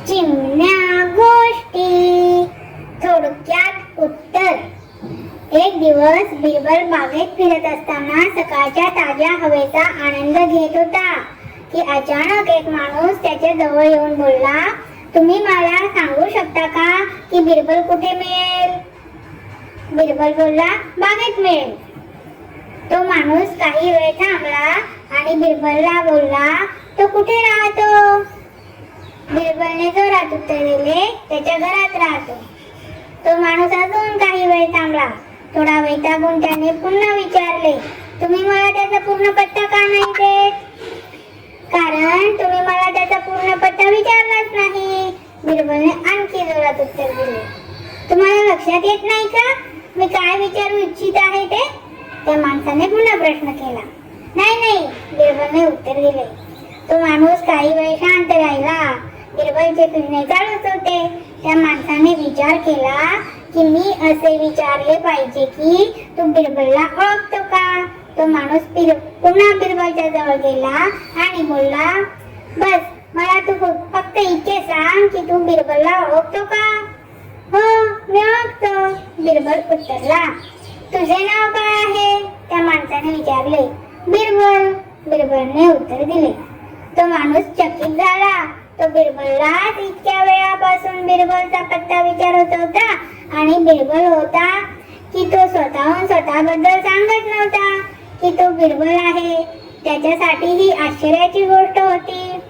चिमण्या गोष्टी. थोडक्यात उत्तर. एक दिवस बिरबल बागेत फिरत असताना सकाळच्या ताज्या हवेचा आनंद घेत होता की अचानक एक माणूस त्याच्या जवळ येऊन बोलला, तुम्ही मला सांगू शकता का की बिरबल कुठे मिळेल? बिरबल बोलला, बागेत मिळेल. तो माणूस काही वेळ थांबला आणि बिरबलला बोलला, तो कुठे राहतो? बिरबलने जोरात उत्तर दिले, त्याच्या घरात राहतो. तो माणूस अजून काही वेळ थांबला. थोडा वैतागून त्याने पुन्हा विचारले, तुम्ही मला त्याचा पूर्ण पत्ता का नाही देत? कारण तुम्ही मला त्याचा पूर्ण पत्ता विचारलाच नाही. बिरबलने आणखी जोरात उत्तर दिले. तुम्हाला लक्षात येत नाही का मी काय विचारू इच्छित आहे ते? त्या माणसाने पुन्हा प्रश्न केला. नाही, बिरबलने उत्तर दिले. तो माणूस काही वेळ शांत राहिला. बिरबलचे फिरणे चालूच होते. त्या माणसाने विचार केला की मी असे विचारले पाहिजे की तू बिरबलला ओळखतो का? तो माणूस पुन्हा बिरबलच्या जवळ गेला आणि बोलला, बस मला तू फक्त इतके सांग की तू बिरबलला ओळखतो का? हो, मी ओळखतो, बिरबल उत्तरला. तुझे नाव काय आहे? त्या माणसाने विचारले. बिरबल, बिरबलने उत्तर दिले. तो माणूस चकित झाला. तो बिरबलला इतक्या वेळापासून बिरबलचा पत्ता विचारत होता आणि बिरबल होता की तो स्वतःहून स्वतःबद्दल सांगत नव्हता की तो बिरबल आहे. त्याच्यासाठी ही आश्चर्याची गोष्ट होती.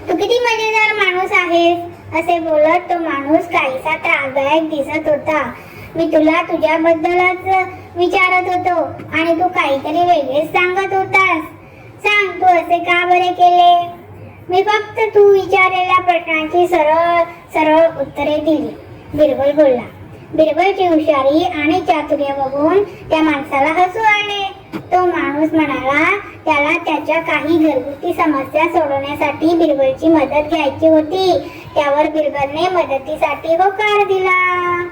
तू किती मजेदार माणूस आहेस, असे बोलत तो माणूस काहीसा त्रासदायक दिसत होता. मी तुला तुझ्याबद्दलच विचारत होतो आणि तू काहीतरी वेगळेच सांगत होतास. सांग, तू असे का बरे केले? मी फक्त तू विचारलेल्या प्रश्नांची सरळ उत्तरे दिली, बिरबल बोलला. बिरबलची हुशारी आणि चातुर्य बघून त्या माणसाला हसू आले. तो माणूस म्हणाला त्याला त्याच्या काही घरगुती समस्या सोडवण्यासाठी बिरबलची मदत घ्यायची होती. त्यावर बिरबलने मदतीसाठी होकार दिला.